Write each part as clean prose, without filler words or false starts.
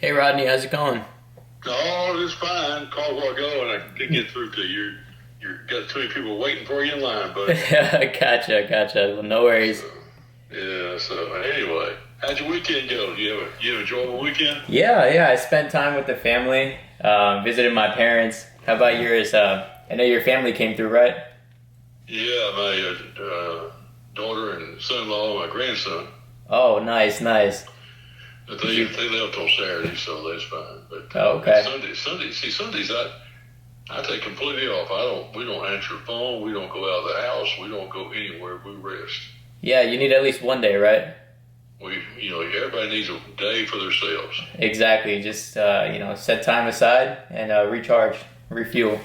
Hey Rodney, how's it going? Oh, it's fine. Called a while ago, and I didn't get through to you. You got too many people waiting for you in line, buddy. Gotcha. Well, no worries. So, yeah. So anyway, how'd your weekend go? You have an enjoyable weekend? Yeah. I spent time with the family, visited my parents. How about yours? I know your family came through, right? Yeah, my daughter and son-in-law, my grandson. Oh, nice. But Did they you? they left on Saturday, so that's fine. But Oh, okay. Sundays I take completely off. We don't answer the phone. We don't go out of the house. We don't go anywhere. We rest. Yeah, you need at least one day, right? Everybody needs a day for themselves. Exactly. Just set time aside and recharge, refuel.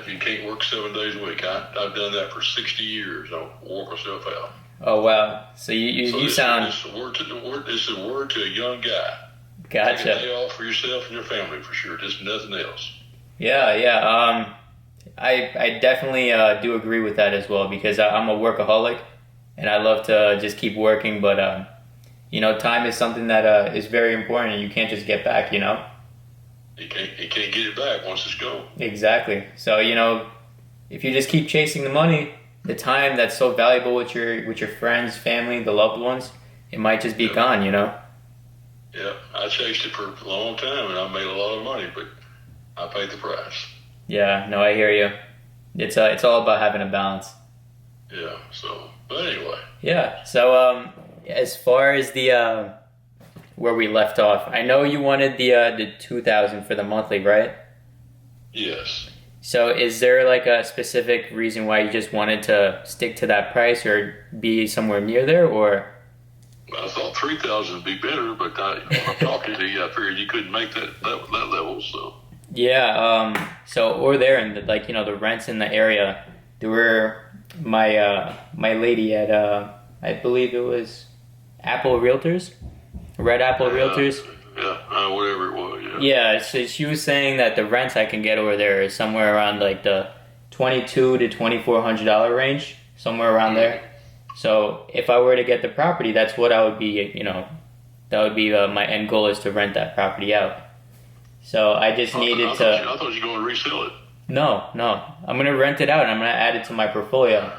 You can't work 7 days a week. I've done that for 60 years. I wore myself out. Oh wow. So you sound This is a word to a young guy. Take a gotcha. day off for yourself and your family for sure. Just nothing else. Yeah. I definitely do agree with that as well because I'm a workaholic and I love to just keep working. But time is something that is very important, and you can't just get back. You can't get it back once it's gone. Exactly. So if you just keep chasing the money, the time that's so valuable with your friends, family, the loved ones, it might just be gone. Yeah, I chased it for a long time and I made a lot of money, but I paid the price. Yeah. No, I hear you. It's all about having a balance. Yeah. But anyway, Yeah. So as far as the where we left off, I know you wanted the 2,000 for the monthly, right? yes. So is there like a specific reason why you just wanted to stick to that price or be somewhere near there, or? I thought 3,000 would be better, but I'm talking to you. I figured you couldn't make that level. So Yeah. So or there and the rents in the area. There were my lady at I believe it was Apple Realtors, Red Apple Realtors. whatever it was. Yeah. Yeah, so she was saying that the rents I can get over there is somewhere around like the $2,200 to $2,400 range, somewhere around there. So if I were to get the property, that's what I would be. That would be my end goal is to rent that property out. So I just needed to. I thought you were going to resell it. No, I'm gonna rent it out and I'm gonna add it to my portfolio.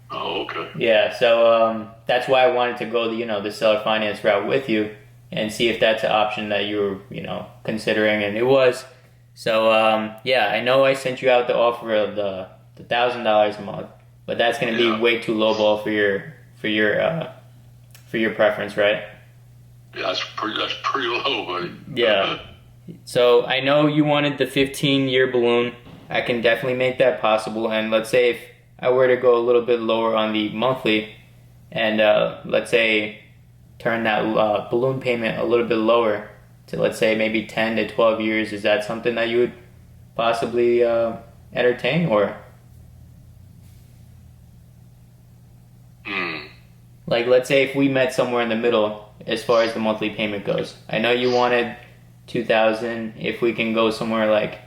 Oh, okay. Yeah, so that's why I wanted to go the seller finance route with you and see if that's an option that you were considering, and it was. So yeah, I know I sent you out the offer of the $1,000 a month, but that's going to be way too lowball for your preference, right? Yeah, that's pretty low, buddy. Yeah. So I know you wanted the 15-year balloon. I can definitely make that possible, and let's say if I were to go a little bit lower on the monthly, and let's say turn that balloon payment a little bit lower to, let's say, maybe 10 to 12 years, is that something that you would possibly entertain, or? Like, let's say if we met somewhere in the middle as far as the monthly payment goes. I know you wanted 2,000. If we can go somewhere like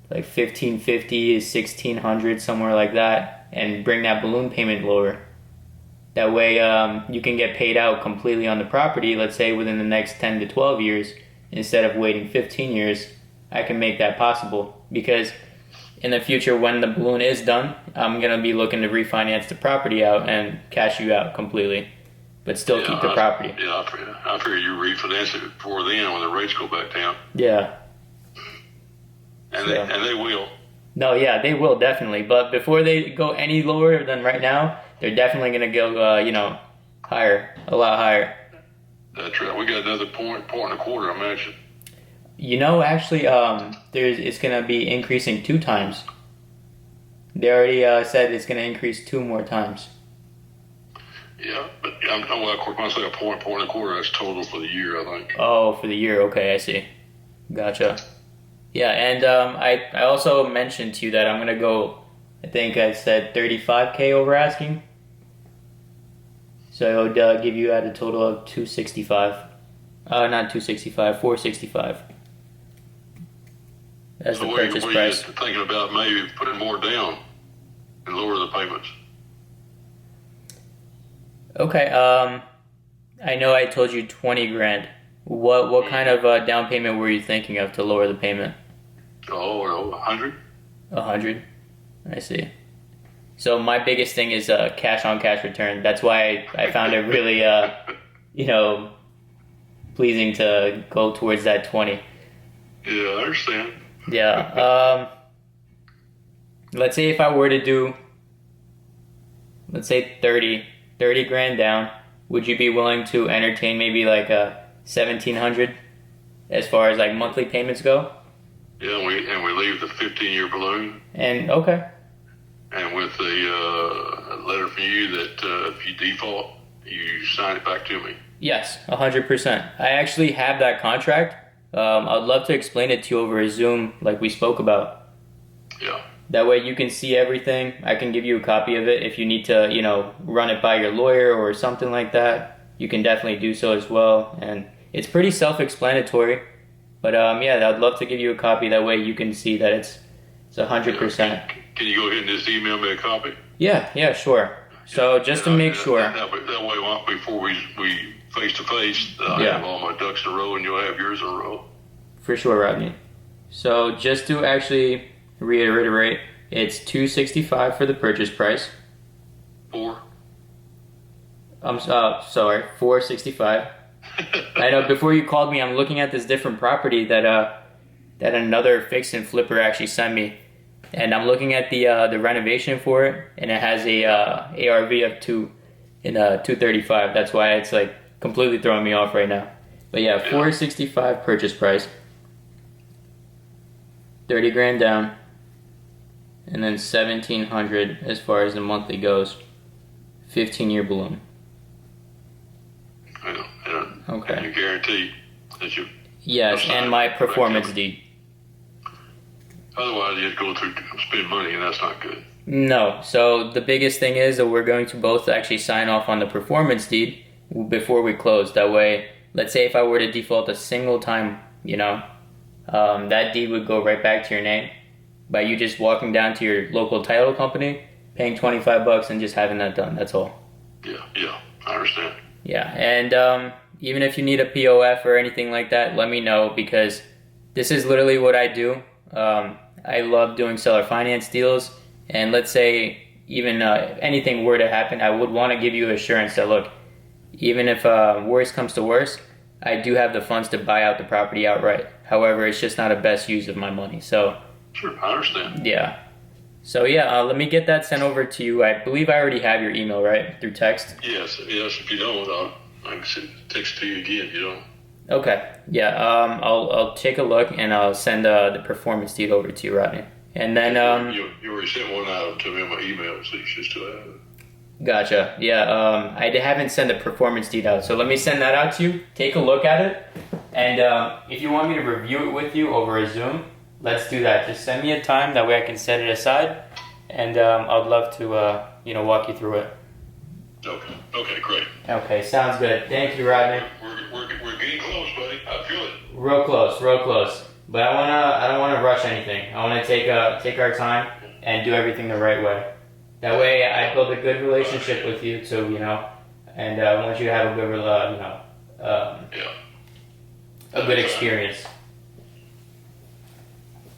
1,550 to 1,600, somewhere like that, and bring that balloon payment lower. That way you can get paid out completely on the property, let's say within the next 10 to 12 years, instead of waiting 15 years. I can make that possible because in the future when the balloon is done, I'm going to be looking to refinance the property out and cash you out completely, but still keep the property. I figure you refinance it before then when the rates go back down. Yeah. And they will. No, yeah, they will definitely. But before they go any lower than right now, they're definitely going to go, higher, a lot higher. That's right. We got another point and a quarter, I imagine. Actually, it's going to be increasing 2 times. They already said it's going to increase 2 more times. Yeah, but when I say a point and a quarter, that's total for the year, I think. Oh, for the year. Okay, I see. Gotcha. Yeah, and I also mentioned to you that I'm going to go, I think I said $35K over asking. So it would give you at a total of $265. Not $265, $465. That's the purchase price. What are you thinking about maybe putting more down and lower the payments? Okay, I know I told you 20 grand. What kind of down payment were you thinking of to lower the payment? Oh, no, 100. 100. I see. So my biggest thing is cash on cash return. That's why I found it really you know, pleasing to go towards that 20. Yeah, I understand. Yeah. Let's say if I were to do, let's say 30 grand down, would you be willing to entertain maybe like a 1,700 as far as like monthly payments go? Yeah, and we leave the 15-year balloon, And okay. and with the letter from you that if you default, you sign it back to me. Yes, 100%. I actually have that contract. I'd love to explain it to you over a Zoom like we spoke about. Yeah. That way you can see everything. I can give you a copy of it if you need to, run it by your lawyer or something like that. You can definitely do so as well. And it's pretty self-explanatory. But yeah, I'd love to give you a copy. That way you can see that it's 100%. Can you go ahead and just email me a copy? Yeah, sure. So just to make sure. That way, before we face to face, I have all my ducks in a row, and you'll have yours in a row. For sure, Rodney. So just to actually reiterate, it's $265 for the purchase price. I'm sorry, $465. I know. Before you called me, I'm looking at this different property that another fix and flipper actually sent me, and I'm looking at the renovation for it, and it has a ARV of 235. That's why it's like completely throwing me off right now. But yeah, $465 purchase price, 30 grand down, and then 1,700 as far as the monthly goes. 15-year balloon. Okay. And you guarantee that you. Yes, and my performance deed. Otherwise, you'd go through spend money, and that's not good. No. So the biggest thing is that we're going to both actually sign off on the performance deed before we close. That way, let's say if I were to default a single time, that deed would go right back to your name by you just walking down to your local title company, paying $25 and just having that done. That's all. Yeah, I understand. Yeah, and even if you need a POF or anything like that, let me know, because this is literally what I do. I love doing seller finance deals, and let's say even anything were to happen, I would want to give you assurance that, look, even if worst comes to worst, I do have the funds to buy out the property outright. However, it's just not a best use of my money. So sure, I understand. Yeah. So yeah, let me get that sent over to you. I believe I already have your email, right? Through text? Yes. If you don't, I can text it to you again if you don't. Okay. Yeah. I'll take a look and I'll send the performance deed over to you, Rodney. And then you already sent one out to me on my email, so you should still have it. Gotcha. Yeah. I haven't sent the performance deed out, so let me send that out to you. Take a look at it, and if you want me to review it with you over a Zoom, let's do that. Just send me a time. That way I can set it aside, and I'd love to walk you through it. Okay, great. Okay, sounds good. Thank you, Rodney. We're getting close, buddy. I feel it. Real close. But I don't wanna rush anything. I wanna take our time and do everything the right way. That way I build a good relationship with you too, and I want you to have a good a good experience.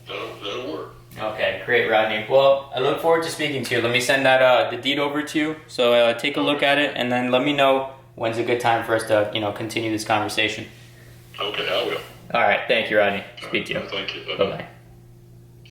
That'll work. Okay, great, Rodney. Well, I look forward to speaking to you. Let me send that the deed over to you. So take a look at it, and then let me know when's a good time for us to continue this conversation. Okay, I will. All right, thank you, Rodney. Speak to you. Thank you. Bye bye.